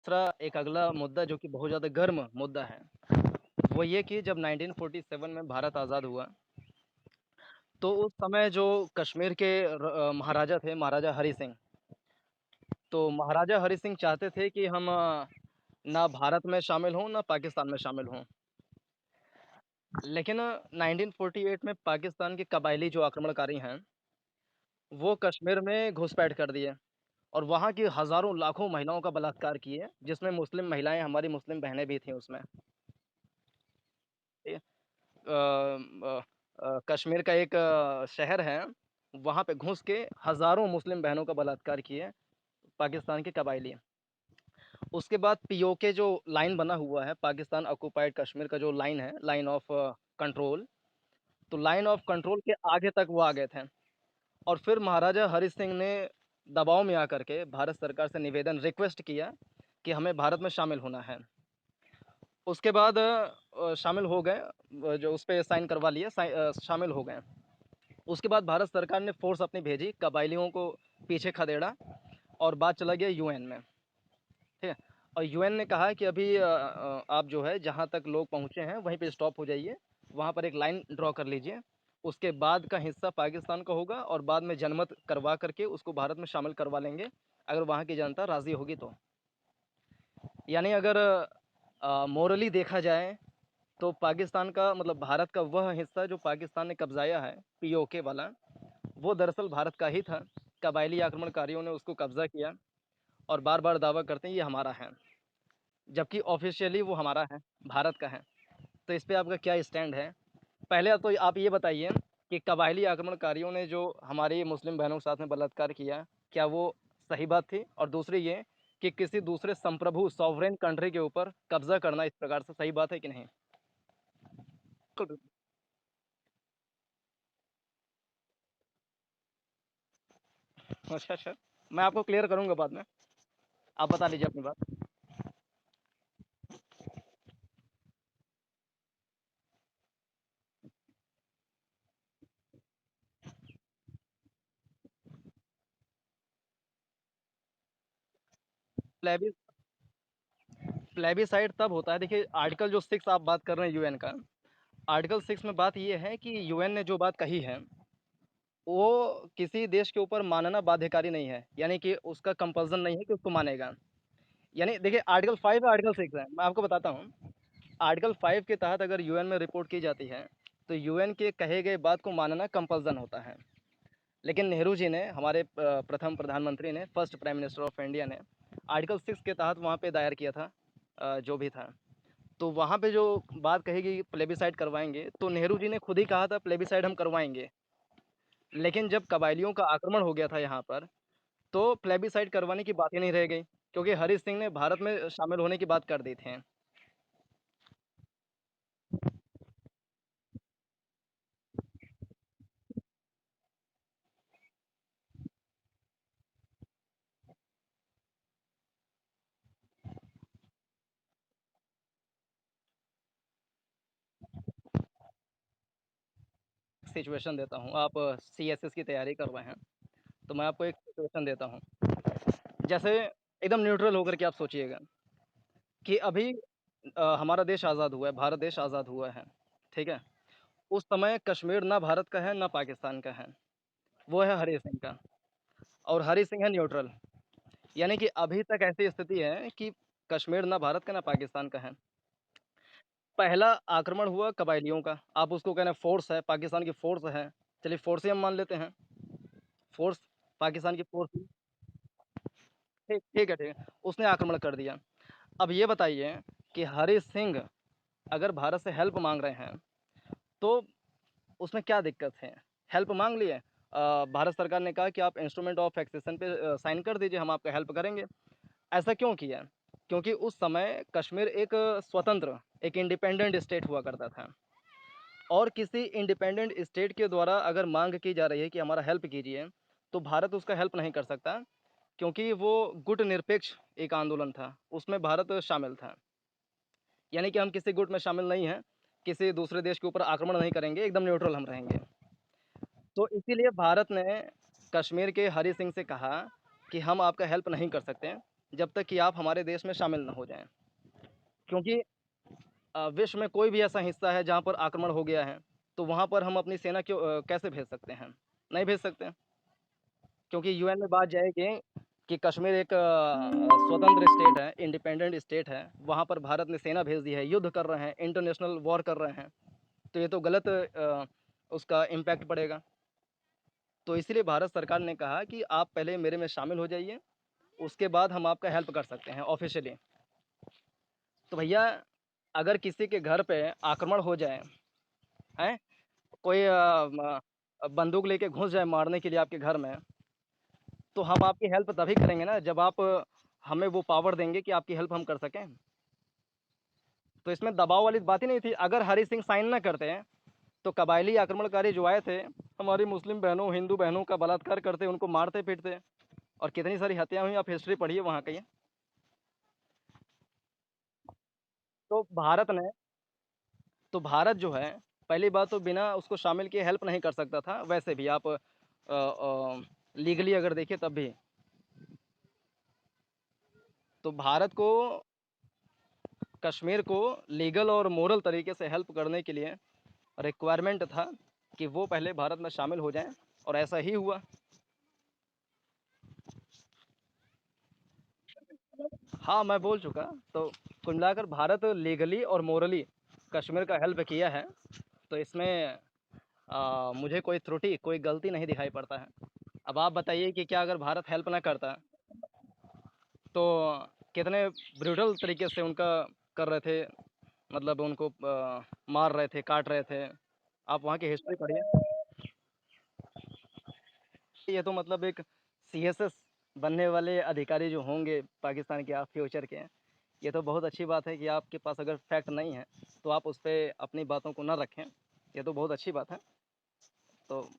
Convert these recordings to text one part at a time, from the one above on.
दूसरा एक अगला मुद्दा जो कि बहुत ज़्यादा गर्म मुद्दा है, वो ये कि जब 1947 में भारत आज़ाद हुआ, तो उस समय जो कश्मीर के महाराजा थे, महाराजा हरि सिंह, तो महाराजा हरि सिंह चाहते थे कि हम ना भारत में शामिल हों, ना पाकिस्तान में शामिल हों। लेकिन 1948 में पाकिस्तान के कबायली जो आक्रमणकारी हैं, वो कश्मीर में घुसपैठ कर दिए और वहाँ की हज़ारों, लाखों महिलाओं का बलात्कार किए, जिसमें मुस्लिम महिलाएँ, हमारी मुस्लिम बहनें भी थीं उसमें। ठीक है? कश्मीर का एक शहर है, वहाँ पे घुस के हज़ारों मुस्लिम बहनों का बलात्कार किए पाकिस्तान के कबायली। उसके बाद पीओके जो लाइन बना हुआ है, पाकिस्तान ऑक्युपाइड कश्मीर का जो लाइन है, लाइन ऑफ कंट्रोल, तो लाइन ऑफ कंट्रोल के आगे तक वो आ गए थे और फिर महाराजा हरि सिंह ने दबाव में आकर के भारत सरकार से निवेदन रिक्वेस्ट किया कि हमें भारत में शामिल होना है। उसके बाद शामिल हो गए, जो उस पे साइन करवा लिए, शामिल हो गए। उसके बाद भारत सरकार ने फ़ोर्स अपनी भेजी, कबायलियों को पीछे खदेड़ा और बात चला गया यूएन में, ठीक है? और यूएन ने कहा कि अभी आप जो है जहाँ तक लोग पहुँचे हैं वहीं पे स्टॉप हो जाइए, वहाँ पर एक लाइन ड्रॉ कर लीजिए, उसके बाद का हिस्सा पाकिस्तान का होगा और बाद में जनमत करवा करके उसको भारत में शामिल करवा लेंगे, अगर वहाँ की जनता राज़ी होगी तो। यानी अगर मोरली देखा जाए तो पाकिस्तान का मतलब भारत का वह हिस्सा जो पाकिस्तान ने कब्ज़ाया है, पीओके वाला, वो दरअसल भारत का ही था। कबायली आक्रमणकारियों ने उसको कब्ज़ा किया और बार-बार दावा करते हैं ये हमारा है, जबकि ऑफ़िशियली वो हमारा है, भारत का है। तो इस पे आपका क्या स्टैंड है? पहले तो आप ये बताइए कि कबायली आक्रमणकारियों ने जो हमारी मुस्लिम बहनों के साथ में बलात्कार किया, क्या वो सही बात थी? और दूसरी ये कि किसी दूसरे संप्रभु सॉवरेन कंट्री के ऊपर कब्ज़ा करना इस प्रकार से सही बात है कि नहीं? बिल्कुल, बिल्कुल। अच्छा, अच्छा। मैं आपको क्लियर करूँगा बाद में। आप बता लीजिए अपनी बात। प्लेबी प्लेबिसाइड तब होता है, देखिए आर्टिकल जो 6 आप बात कर रहे हैं यूएन का, आर्टिकल 6 में बात ये है कि यूएन ने जो बात कही है, वो किसी देश के ऊपर मानना बाध्यकारी नहीं है, यानी कि उसका कंपल्सन नहीं है कि उसको मानेगा। यानी देखिए आर्टिकल 5 है, आर्टिकल 6 है, मैं आपको बताता हूँ। आर्टिकल 5 के तहत अगर यूएन में रिपोर्ट की जाती है, तो यूएन के कहे गए बात को मानना कंपल्सन होता है। लेकिन नेहरू जी ने, हमारे प्रथम प्रधानमंत्री ने, first prime minister of India ने आर्टिकल 6 के तहत वहाँ पे दायर किया था, जो भी था। तो वहाँ पे जो बात कही गई प्लेबिसाइड करवाएँगे, तो नेहरू जी ने खुद ही कहा था प्लेबिसाइड हम करवाएँगे। लेकिन जब कबायलियों का आक्रमण हो गया था यहाँ पर, तो प्लेबिसाइड करवाने की बात ही नहीं रह गई, क्योंकि हरि सिंह ने भारत में शामिल होने की बात कर दी थी। सिचुएशन देता हूँ, आप सीएसएस की तैयारी कर रहे हैं, तो मैं आपको एक सिचुएशन देता हूँ। जैसे एकदम न्यूट्रल होकर के आप सोचिएगा कि अभी हमारा देश आज़ाद हुआ है, भारत देश आज़ाद हुआ है, ठीक है? उस समय कश्मीर ना भारत का है, ना पाकिस्तान का है, वो है हरि सिंह का और हरि सिंह है न्यूट्रल। यानी कि अभी तक ऐसी स्थिति है कि कश्मीर ना भारत का, ना पाकिस्तान का है। पहला आक्रमण हुआ कबायलियों का, आप उसको कह रहे हैं फ़ोर्स है, पाकिस्तान की फ़ोर्स है, चलिए फ़ोर्स ही हम मान लेते हैं, फ़ोर्स पाकिस्तान की फ़ोर्स थी, ठीक ठीक है, ठीक है। उसने आक्रमण कर दिया। अब ये बताइए कि हरि सिंह अगर भारत से हेल्प माँग रहे हैं, तो उसमें क्या दिक्कत है? हेल्प माँग लिए, भारत सरकार ने कहा कि आप इंस्ट्रूमेंट ऑफ एक्सेशन पे साइन कर दीजिए, हम आपका हेल्प करेंगे। ऐसा क्यों किया? क्योंकि उस समय कश्मीर एक स्वतंत्र, एक इंडिपेंडेंट स्टेट हुआ करता था और किसी इंडिपेंडेंट स्टेट के द्वारा अगर माँग की जा रही है कि हमारा हेल्प कीजिए, तो भारत उसका हेल्प नहीं कर सकता, क्योंकि वो गुट निरपेक्ष एक आंदोलन था, उसमें भारत शामिल था। यानी कि हम किसी गुट में शामिल नहीं हैं, किसी दूसरे देश के ऊपर आक्रमण नहीं करेंगे, एकदम न्यूट्रल हम रहेंगे। तो इसीलिए भारत ने कश्मीर के हरि सिंह से कहा कि हम आपका हेल्प नहीं कर सकते हैं, जब तक कि आप हमारे देश में शामिल ना हो जाएँ। क्योंकि विश्व में कोई भी ऐसा हिस्सा है जहाँ पर आक्रमण हो गया है, तो वहाँ पर हम अपनी सेना क्यों कैसे भेज सकते हैं? नहीं भेज सकते। क्योंकि यूएन में बात जाएगी कि कश्मीर एक स्वतंत्र स्टेट है, इंडिपेंडेंट स्टेट है, वहाँ पर भारत ने सेना भेज दी है, युद्ध कर रहे हैं, इंटरनेशनल वॉर कर रहे हैं, तो ये तो गलत उसका इम्पैक्ट पड़ेगा। तो इसीलिए भारत सरकार ने कहा कि आप पहले मेरे में शामिल हो जाइए, उसके बाद हम आपका हेल्प कर सकते हैं ऑफ़िशियली। तो भैया अगर किसी के घर पे आक्रमण हो जाए, हैं? कोई बंदूक लेके घुस जाए मारने के लिए आपके घर में, तो हम आपकी हेल्प तभी करेंगे ना जब आप हमें वो पावर देंगे कि आपकी हेल्प हम कर सकें। तो इसमें दबाव वाली बात ही नहीं थी। अगर हरी सिंह साइन ना करते हैं, तो कबायली आक्रमणकारी जो आए थे, हमारी मुस्लिम बहनों, हिंदू बहनों का बलात्कार करते, उनको मारते पीटते और कितनी सारी हत्याएँ हुई, आप हिस्ट्री पढ़िए वहाँ की। तो भारत जो है, पहली बात तो बिना उसको शामिल किए हेल्प नहीं कर सकता था, वैसे भी आप लीगली अगर देखें तब भी। तो भारत को कश्मीर को लीगल और मोरल तरीके से हेल्प करने के लिए रिक्वायरमेंट था कि वो पहले भारत में शामिल हो जाएं, और ऐसा ही हुआ। हाँ, मैं बोल चुका। तो कुल मिलाकर भारत लीगली और मोरली कश्मीर का हेल्प किया है, तो इसमें मुझे कोई त्रुटि, कोई गलती नहीं दिखाई पड़ता है। अब आप बताइए कि क्या अगर भारत हेल्प ना करता, तो कितने ब्रूटल तरीके से उनका कर रहे थे, मतलब उनको मार रहे थे, काट रहे थे। आप वहाँ की हिस्ट्री पढ़िए। ये तो मतलब एक सीएसएस बनने वाले अधिकारी जो होंगे पाकिस्तान के, आप फ्यूचर के, ये तो बहुत अच्छी बात है कि आपके पास अगर फैक्ट नहीं है तो आप उस पे अपनी बातों को ना रखें, ये तो बहुत अच्छी बात है। तो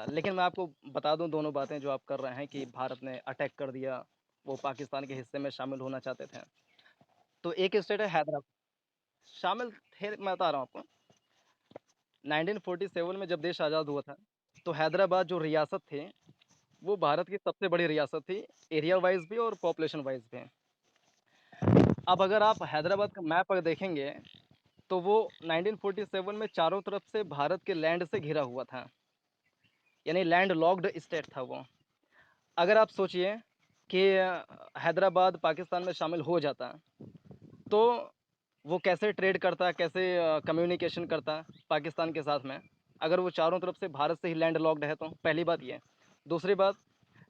लेकिन मैं आपको बता दूं दोनों बातें जो आप कर रहे हैं कि भारत ने अटैक कर दिया, वो पाकिस्तान के हिस्से में शामिल होना चाहते थे। तो एक स्टेट है हैदराबाद, शामिल थे, मैं बता रहा हूँ आपको। 1947 में जब देश आज़ाद हुआ था, तो हैदराबाद जो रियासत थी, वो भारत की सबसे बड़ी रियासत थी, एरिया वाइज भी और पॉपुलेशन वाइज भी। अब अगर आप हैदराबाद का मैप अगर देखेंगे, तो वो 1947 में चारों तरफ से भारत के लैंड से घिरा हुआ था, यानी लैंड लॉक्ड स्टेट था वो। अगर आप सोचिए कि हैदराबाद पाकिस्तान में शामिल हो जाता, तो वो कैसे ट्रेड करता, कैसे कम्युनिकेशन करता पाकिस्तान के साथ में, अगर वो चारों तरफ से भारत से ही लैंड लॉक्ड है तो। पहली बात ये। दूसरी बात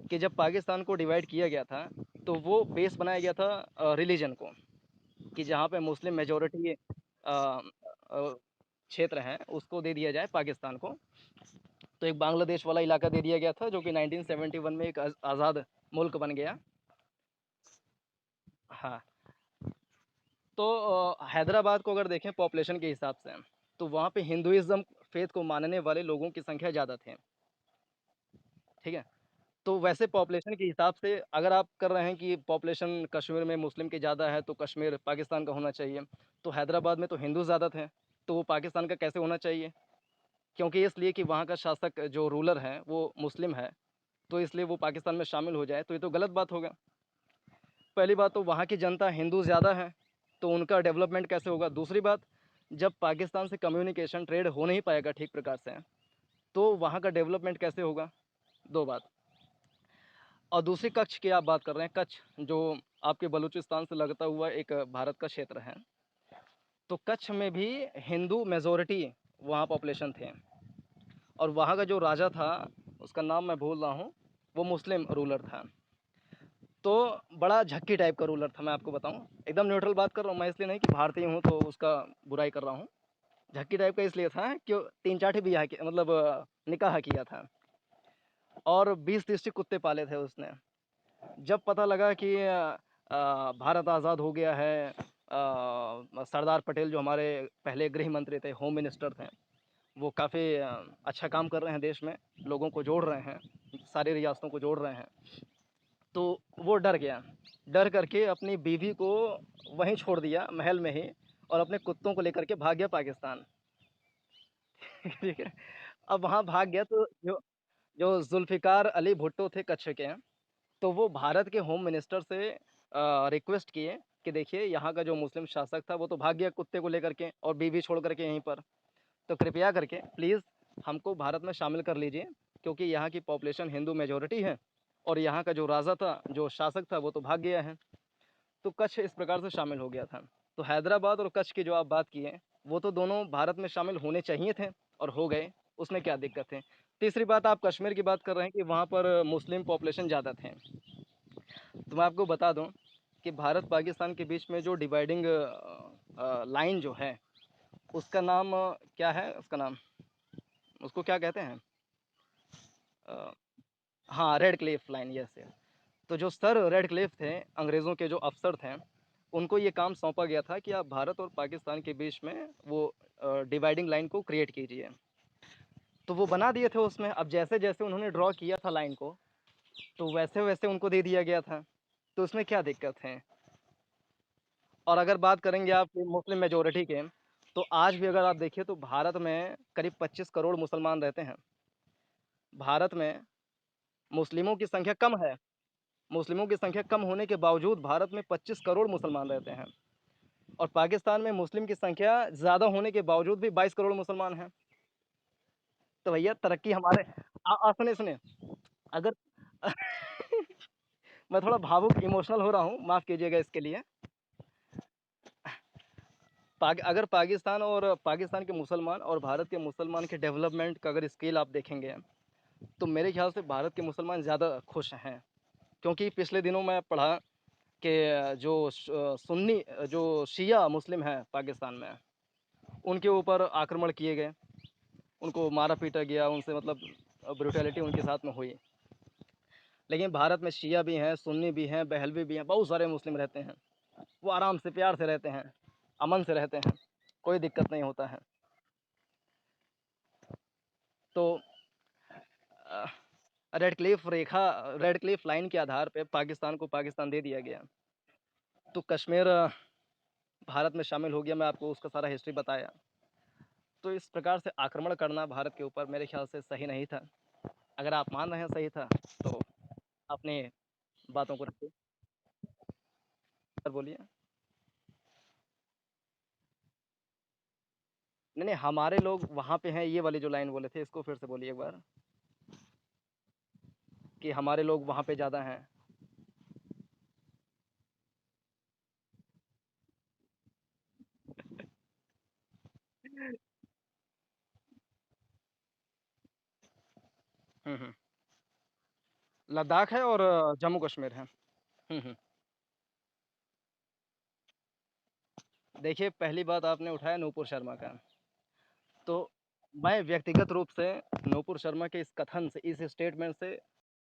कि जब पाकिस्तान को डिवाइड किया गया था, तो वो बेस बनाया गया था रिलीजन को, कि जहाँ पे मुस्लिम मेजॉरिटी क्षेत्र हैं उसको दे दिया जाए पाकिस्तान को। तो एक बांग्लादेश वाला इलाका दे दिया गया था, जो कि 1971 में एक आज़ाद मुल्क बन गया। हाँ। तो हैदराबाद को अगर देखें पॉपुलेशन के हिसाब से, तो वहाँ पे हिंदुइज़्म फेथ को मानने वाले लोगों की संख्या ज़्यादा थी, ठीक है? तो वैसे पॉपुलेशन के हिसाब से अगर आप कर रहे हैं कि पॉपुलेशन कश्मीर में मुस्लिम की ज़्यादा है, तो कश्मीर पाकिस्तान का होना चाहिए। तो हैदराबाद में तो हिंदू ज़्यादा थे, तो वो पाकिस्तान का कैसे होना चाहिए? क्योंकि इसलिए कि वहाँ का शासक जो रूलर है, वो मुस्लिम है, तो इसलिए वो पाकिस्तान में शामिल हो जाए, तो ये तो गलत बात होगा। पहली बात तो वहाँ की जनता हिंदू ज़्यादा है, तो उनका डेवलपमेंट कैसे होगा? दूसरी बात, जब पाकिस्तान से कम्युनिकेशन ट्रेड हो नहीं पाएगा ठीक प्रकार से, तो वहाँ का डेवलपमेंट कैसे होगा? 2 बात। और दूसरी कच्छ की आप बात कर रहे हैं, कच्छ जो आपके बलूचिस्तान से लगता हुआ एक भारत का क्षेत्र है, तो कच्छ में भी हिंदू मेजॉरिटी वहाँ पॉपुलेशन थे, और वहाँ का जो राजा था, उसका नाम मैं भूल रहा हूँ, वो मुस्लिम रूलर था। तो बड़ा झक्की टाइप का रूलर था, मैं आपको बताऊँ। एकदम न्यूट्रल बात कर रहा हूँ मैं, इसलिए नहीं कि भारतीय हूँ तो उसका बुराई कर रहा हूँ। झक्की टाइप का इसलिए था कि 3-4 ठे बियाह किया, मतलब निकाह किया था, और 20-30 कुत्ते पाले थे उसने। जब पता लगा कि भारत आज़ाद हो गया है, सरदार पटेल जो हमारे पहले गृह मंत्री थे, होम मिनिस्टर थे, वो काफ़ी अच्छा काम कर रहे हैं देश में, लोगों को जोड़ रहे हैं, सारी रियासतों को जोड़ रहे हैं। तो वो डर गया, डर करके अपनी बीवी को वहीं छोड़ दिया महल में ही, और अपने कुत्तों को लेकर के भाग गया पाकिस्तान। ठीक है। अब वहाँ भाग गया, तो जो जो जुल्फ़िकार अली भुट्टो थे कच्छ के, तो वो भारत के होम मिनिस्टर से रिक्वेस्ट किए कि देखिए यहाँ का जो मुस्लिम शासक था वो तो भाग गया कुत्ते को लेकर के और बीवी छोड़ कर के यहीं पर। तो कृपया करके प्लीज़ हमको भारत में शामिल कर लीजिए, क्योंकि यहाँ की पॉपुलेशन हिंदू मेजॉरिटी है और यहाँ का जो राजा था, जो शासक था वो तो भाग गया है। तो कच्छ इस प्रकार से शामिल हो गया था। तो हैदराबाद और कच्छ की जो आप बात की है, वो तो दोनों भारत में शामिल होने चाहिए थे और हो गए, उसमें क्या दिक्कत है। तीसरी बात, आप कश्मीर की बात कर रहे हैं कि वहाँ पर मुस्लिम पॉपुलेशन ज़्यादा थे। तो मैं आपको बता दूँ कि भारत पाकिस्तान के बीच में जो डिवाइडिंग लाइन जो है, उसका नाम क्या है, उसका नाम, उसको क्या कहते हैं? अ, हाँ, red Cliff line, yes yes. तो जो सर रेड क्लिफ थे, अंग्रेज़ों के जो अफ़सर थे, उनको ये काम सौंपा गया था कि आप भारत और पाकिस्तान के बीच में वो डिवाइडिंग लाइन को क्रिएट कीजिए। तो वो बना दिए थे उसमें। अब जैसे-जैसे उन्होंने ड्रॉ किया था लाइन को, तो वैसे-वैसे उनको दे दिया गया था। तो उसमें क्या दिक्कत है? और अगर बात करेंगे आप मुस्लिम मेजॉरिटी के, तो आज भी अगर आप देखिए तो भारत में करीब 25 करोड़ मुसलमान रहते हैं। भारत में मुस्लिमों की संख्या कम है। मुस्लिमों की संख्या कम होने के बावजूद भारत में 25 करोड़ मुसलमान रहते हैं और पाकिस्तान में मुस्लिम की संख्या ज़्यादा होने के बावजूद भी 22 करोड़ मुसलमान हैं। तो भैया तरक्की हमारे सुनिए, अगर मैं थोड़ा भावुक इमोशनल हो रहा हूँ, माफ़ कीजिएगा इसके लिए। अगर पाकिस्तान के मुसलमान और भारत के मुसलमान के डेवलपमेंट का अगर स्केल आप देखेंगे, तो मेरे ख़्याल से भारत के मुसलमान ज़्यादा खुश हैं। क्योंकि पिछले दिनों मैं पढ़ा कि सुन्नी जो शिया मुस्लिम हैं पाकिस्तान में, उनके ऊपर आक्रमण किए गए, उनको मारा-पीटा गया, उनसे मतलब ब्रूटैलिटी उनके साथ में हुई। लेकिन भारत में शिया भी हैं, सुन्नी भी हैं, बहलवी भी हैं, बहुत सारे मुस्लिम रहते हैं। वो आराम से, प्यार से रहते हैं, अमन से रहते हैं, कोई दिक्कत नहीं होता है। तो अ, रेड क्लिफ लाइन के आधार पे पाकिस्तान को पाकिस्तान दे दिया गया। तो कश्मीर भारत में शामिल हो गया, मैं आपको उसका सारा हिस्ट्री बताया। तो इस प्रकार से आक्रमण करना भारत के ऊपर मेरे ख़्याल से सही नहीं था। अगर आप मान रहे हैं सही था, तो अपनी बातों को रखिए। सर बोलिए। नहीं, नहीं, हमारे लोग वहाँ पे हैं, ये वाली जो लाइन बोले थे, इसको फिर से बोलिए एक बार, कि हमारे लोग वहाँ पे ज़्यादा हैं। हुँ, हुँ। लद्दाख है और जम्मू कश्मीर है। हुँ, हुँ। देखिए, पहली बात आपने उठाया नूपुर शर्मा का, तो मैं व्यक्तिगत रूप से नूपुर शर्मा के इस कथन से, इस स्टेटमेंट से